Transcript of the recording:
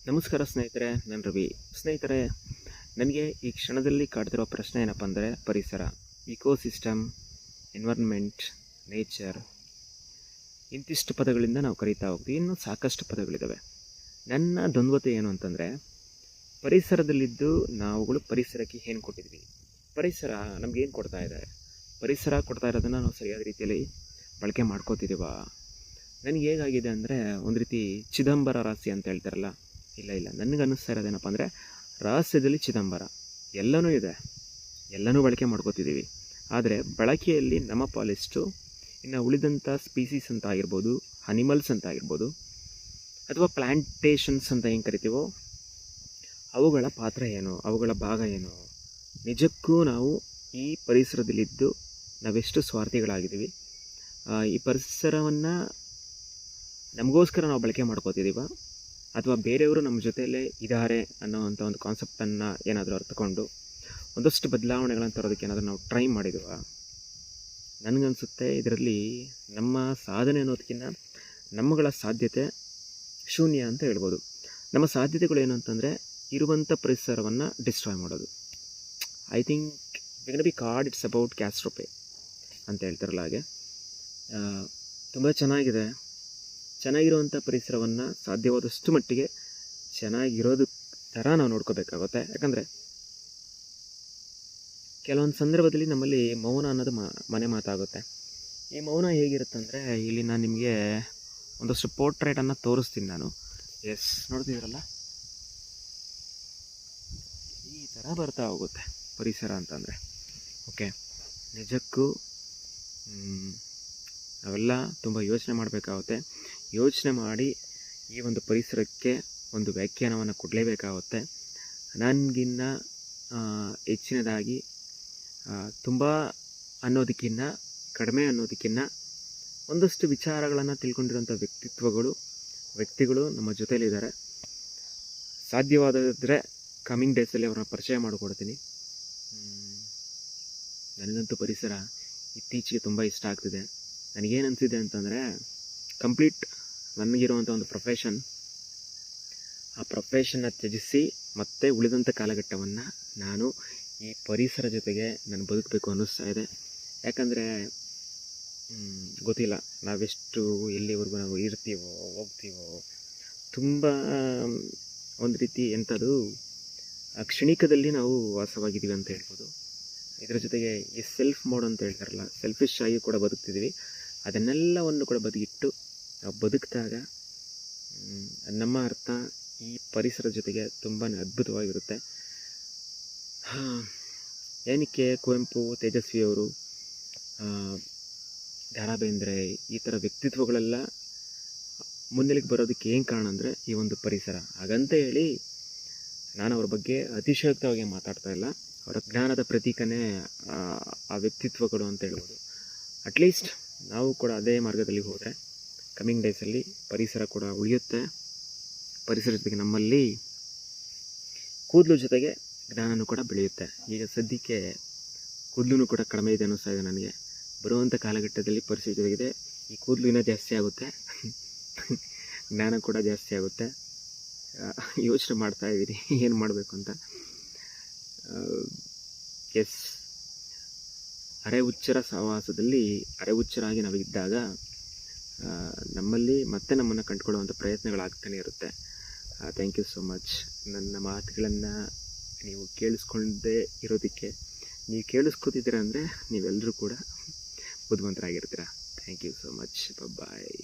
ನಮಸ್ಕಾರ ಸ್ನೇಹಿತರೆ, ನಾನು ರವಿ. ಸ್ನೇಹಿತರೆ, ನನಗೆ ಈ ಕ್ಷಣದಲ್ಲಿ ಕಾಡ್ತಿರೋ ಪ್ರಶ್ನೆ ಏನಪ್ಪ ಅಂದರೆ ಪರಿಸರ, ಇಕೋಸಿಸ್ಟಮ್, ಎನ್ವೈರ್ನ್ಮೆಂಟ್, ನೇಚರ್, ಇಂತಿಷ್ಟು ಪದಗಳಿಂದ ನಾವು ಕರೀತಾ ಹೋಗ್ತೀವಿ. ಇನ್ನೂ ಸಾಕಷ್ಟು ಪದಗಳಿದ್ದಾವೆ. ನನ್ನ ದ್ವಂದ್ವತೆ ಏನು ಅಂತಂದರೆ, ಪರಿಸರದಲ್ಲಿದ್ದು ನಾವುಗಳು ಪರಿಸರಕ್ಕೆ ಏನು ಕೊಟ್ಟಿದ್ವಿ, ಪರಿಸರ ನಮಗೇನು ಕೊಡ್ತಾ ಇದೆ, ಪರಿಸರ ಕೊಡ್ತಾ ಇರೋದನ್ನು ನಾವು ಸರಿಯಾದ ರೀತಿಯಲ್ಲಿ ಬಳಕೆ ಮಾಡ್ಕೋತಿದ್ದೀವ. ನನಗೆ ಹೇಗಾಗಿದೆ ಅಂದರೆ, ಒಂದು ರೀತಿ ಚಿದಂಬರ ರಹಸ್ಯ ಅಂತ ಹೇಳ್ತಾರಲ್ಲ, ಇಲ್ಲ ನನಗೆ ಅನ್ನಿಸ್ತಾ ಇರೋದೇನಪ್ಪ ಅಂದರೆ, ರಹಸ್ಯದಲ್ಲಿ ಚಿದಂಬರ ಎಲ್ಲನೂ ಇದೆ, ಎಲ್ಲನೂ ಬಳಕೆ ಮಾಡ್ಕೋತಿದ್ದೀವಿ. ಆದರೆ ಬಳಕೆಯಲ್ಲಿ ನಮ್ಮ ಪಾಲಿಸ್ಟು ಇನ್ನು ಉಳಿದಂಥ ಸ್ಪೀಸೀಸ್ ಅಂತ ಆಗಿರ್ಬೋದು, ಅನಿಮಲ್ಸ್ ಅಂತ ಆಗಿರ್ಬೋದು, ಅಥವಾ ಪ್ಲ್ಯಾಂಟೇಷನ್ಸ್ ಅಂತ ಏನು ಕರಿತೀವೋ ಅವುಗಳ ಪಾತ್ರ ಏನು, ಅವುಗಳ ಭಾಗ ಏನು, ನಿಜಕ್ಕೂ ನಾವು ಈ ಪರಿಸರದಲ್ಲಿದ್ದು ನಾವೆಷ್ಟು ಸ್ವಾರ್ಥಿಗಳಾಗಿದ್ದೀವಿ, ಈ ಪರಿಸರವನ್ನು ನಮಗೋಸ್ಕರ ನಾವು ಬಳಕೆ ಮಾಡ್ಕೋತಿದ್ದೀವ, ಅಥವಾ ಬೇರೆಯವರು ನಮ್ಮ ಜೊತೆಯಲ್ಲೇ ಇದ್ದಾರೆ ಅನ್ನೋವಂಥ ಒಂದು ಕಾನ್ಸೆಪ್ಟನ್ನು ಏನಾದರೂ ಅರ್ಥಕೊಂಡು ಒಂದಷ್ಟು ಬದಲಾವಣೆಗಳನ್ನು ತರೋದಕ್ಕೆ ಏನಾದರೂ ನಾವು ಟ್ರೈ ಮಾಡಿದ್ವ. ನನಗನ್ಸುತ್ತೆ ಇದರಲ್ಲಿ ನಮ್ಮ ಸಾಧನೆ ಅನ್ನೋದಕ್ಕಿಂತ ನಮ್ಮಗಳ ಸಾಧ್ಯತೆ ಶೂನ್ಯ ಅಂತ ಹೇಳ್ಬೋದು. ನಮ್ಮ ಸಾಧ್ಯತೆಗಳು ಏನು ಅಂತಂದರೆ, ಇರುವಂಥ ಪರಿಸರವನ್ನು ಡಿಸ್ಟ್ರಾಯ್ ಮಾಡೋದು. I think we can be card it's about catastrophe ಅಂತ ಹೇಳ್ತಾರಲ್ಲ ಹಾಗೆ. ತುಂಬ ಚೆನ್ನಾಗಿರುವಂಥ ಪರಿಸರವನ್ನು ಸಾಧ್ಯವಾದಷ್ಟು ಮಟ್ಟಿಗೆ ಚೆನ್ನಾಗಿರೋದು ಥರ ನಾವು ನೋಡ್ಕೋಬೇಕಾಗುತ್ತೆ. ಯಾಕಂದರೆ ಕೆಲವೊಂದು ಸಂದರ್ಭದಲ್ಲಿ ನಮ್ಮಲ್ಲಿ ಮೌನ ಅನ್ನೋದು ಮನೆ ಮಾತಾಗುತ್ತೆ. ಈ ಮೌನ ಹೇಗಿರುತ್ತಂದರೆ, ಇಲ್ಲಿ ನಾನು ನಿಮಗೆ ಒಂದಷ್ಟು ಪೋರ್ಟ್ರೇಟನ್ನು ತೋರಿಸ್ತೀನಿ ನಾನು. ಎಸ್, ನೋಡ್ತಿದ್ದೀರಲ್ಲ, ಈ ಥರ ಬರ್ತಾ ಹೋಗುತ್ತೆ ಪರಿಸರ ಅಂತಂದರೆ. ಓಕೆ, ನಿಜಕ್ಕೂ ನಾವೆಲ್ಲ ತುಂಬ ಯೋಚನೆ ಮಾಡಬೇಕಾಗುತ್ತೆ. ಯೋಚನೆ ಮಾಡಿ ಈ ಒಂದು ಪರಿಸರಕ್ಕೆ ಒಂದು ವ್ಯಾಖ್ಯಾನವನ್ನು ಕೊಡಲೇಬೇಕಾಗುತ್ತೆ. ನನಗಿನ್ನ ಹೆಚ್ಚಿನದಾಗಿ ತುಂಬ ಅನ್ನೋದಕ್ಕಿಂತ ಕಡಿಮೆ ಅನ್ನೋದಕ್ಕಿಂತ ಒಂದಷ್ಟು ವಿಚಾರಗಳನ್ನು ತಿಳ್ಕೊಂಡಿರೋಂಥ ವ್ಯಕ್ತಿಗಳು ನಮ್ಮ ಜೊತೆಯಲ್ಲಿದ್ದಾರೆ. ಸಾಧ್ಯವಾದರೆ ಕಮಿಂಗ್ ಡೇಸಲ್ಲಿ ಅವ್ರನ್ನ ಪರಿಚಯ ಮಾಡಿಕೊಡ್ತೀನಿ. ನನಗಂತೂ ಪರಿಸರ ಇತ್ತೀಚೆಗೆ ತುಂಬ ಇಷ್ಟ ಆಗ್ತಿದೆ. ನನಗೇನು ಅನಿಸಿದೆ ಅಂತಂದರೆ, ಕಂಪ್ಲೀಟ್ ನನಗಿರುವಂಥ ಒಂದು ಪ್ರೊಫೆಷನ್, ಆ ಪ್ರೊಫೆಷನ್ನ ತ್ಯಜಿಸಿ ಮತ್ತೆ ಉಳಿದಂಥ ಕಾಲಘಟ್ಟವನ್ನು ನಾನು ಈ ಪರಿಸರ ಜೊತೆಗೆ ನಾನು ಬದುಕಬೇಕು ಅನ್ನಿಸ್ತಾ ಇದೆ. ಯಾಕಂದರೆ ಗೊತ್ತಿಲ್ಲ ನಾವೆಷ್ಟು ಎಲ್ಲಿವರೆಗೂ ನಾವು ಇರ್ತೀವೋ ಹೋಗ್ತೀವೋ, ತುಂಬ ಒಂದು ರೀತಿ ಎಂಥದ್ದು ಕ್ಷಣಿಕದಲ್ಲಿ ನಾವು ವಾಸವಾಗಿದ್ದೀವಿ ಅಂತ ಹೇಳ್ಬೋದು. ಇದರ ಜೊತೆಗೆ ಈ ಸೆಲ್ಫ್ ಮೋಡ್ ಅಂತ ಹೇಳ್ತಾರಲ್ಲ, ಸೆಲ್ಫಿಶ್ ಆಗಿ ಕೂಡ ಬದುಕ್ತಿದ್ದೀವಿ. ಅದನ್ನೆಲ್ಲವನ್ನು ಕೂಡ ಬದಿಗಿಟ್ಟು ನಾವು ಬದುಕಿದಾಗ ನಮ್ಮ ಅರ್ಥ ಈ ಪರಿಸರದ ಜೊತೆಗೆ ತುಂಬಾ ಅದ್ಭುತವಾಗಿರುತ್ತೆ. ಏನಕ್ಕೆ ಕುವೆಂಪು, ತೇಜಸ್ವಿಯವರು, ದ ರಾ ಬೇಂದ್ರೆ ಈ ಥರ ವ್ಯಕ್ತಿತ್ವಗಳೆಲ್ಲ ಮುನ್ನೆಲೆಗೆ ಬರೋದಕ್ಕೆ ಏನು ಕಾರಣ ಅಂದರೆ ಈ ಒಂದು ಪರಿಸರ. ಹಾಗಂತ ಹೇಳಿ ನಾನು ಅವ್ರ ಬಗ್ಗೆ ಅತಿಶಯೋಕ್ತವಾಗಿ ಮಾತಾಡ್ತಾ ಇಲ್ಲ. ಅವರ ಜ್ಞಾನದ ಪ್ರತೀಕನೇ ಆ ವ್ಯಕ್ತಿತ್ವಗಳು ಅಂತ ಹೇಳ್ಬೋದು. ಅಟ್ಲೀಸ್ಟ್ ನಾವು ಕೂಡ ಅದೇ ಮಾರ್ಗದಲ್ಲಿ ಹೋದರೆ ಕಮಿಂಗ್ ಡೇಸಲ್ಲಿ ಪರಿಸರ ಕೂಡ ಉಳಿಯುತ್ತೆ. ಪರಿಸರ ಜೊತೆಗೆ ನಮ್ಮಲ್ಲಿ ಕೂದಲು ಜೊತೆಗೆ ಜ್ಞಾನನೂ ಕೂಡ ಬೆಳೆಯುತ್ತೆ. ಈಗ ಸದ್ಯಕ್ಕೆ ಕೂದಲು ಕೂಡ ಕಡಿಮೆ ಇದೆ ಅನ್ನಿಸ್ತಾ ಇದೆ ನನಗೆ. ಬರುವಂಥ ಕಾಲಘಟ್ಟದಲ್ಲಿ ಪರಿಸರ ಜೊತೆಗಿದೆ ಈ ಕೂದಲು ಇನ್ನೂ ಜಾಸ್ತಿ ಆಗುತ್ತೆ, ಜ್ಞಾನ ಕೂಡ ಜಾಸ್ತಿ ಆಗುತ್ತೆ. ಯೋಚನೆ ಮಾಡ್ತಾ ಇದ್ದೀನಿ ಏನು ಮಾಡಬೇಕು ಅಂತ. ಎಸ್, ಅರೆ ಹುಚ್ಚರ ಸಹವಾಸದಲ್ಲಿ ಅರೆ ಹುಚ್ಚರಾಗಿ ನಾವಿದ್ದಾಗ ನಮ್ಮಲ್ಲಿ ಮತ್ತೆ ನಮ್ಮನ್ನು ಕಂಡುಕೊಳ್ಳುವಂಥ ಪ್ರಯತ್ನಗಳಾಗ್ತಾನೆ ಇರುತ್ತೆ. Thank you so much. ನನ್ನ ಮಾತುಗಳನ್ನು ನೀವು ಕೇಳಿಸ್ಕೊಂಡೇ ಇರೋದಕ್ಕೆ, ನೀವು ಕೇಳಿಸ್ಕೊತಿದ್ದೀರ ಅಂದರೆ ನೀವೆಲ್ಲರೂ ಕೂಡ ಬುದ್ಧಿವಂತರಾಗಿರ್ತೀರ. Thank you so much. Bye.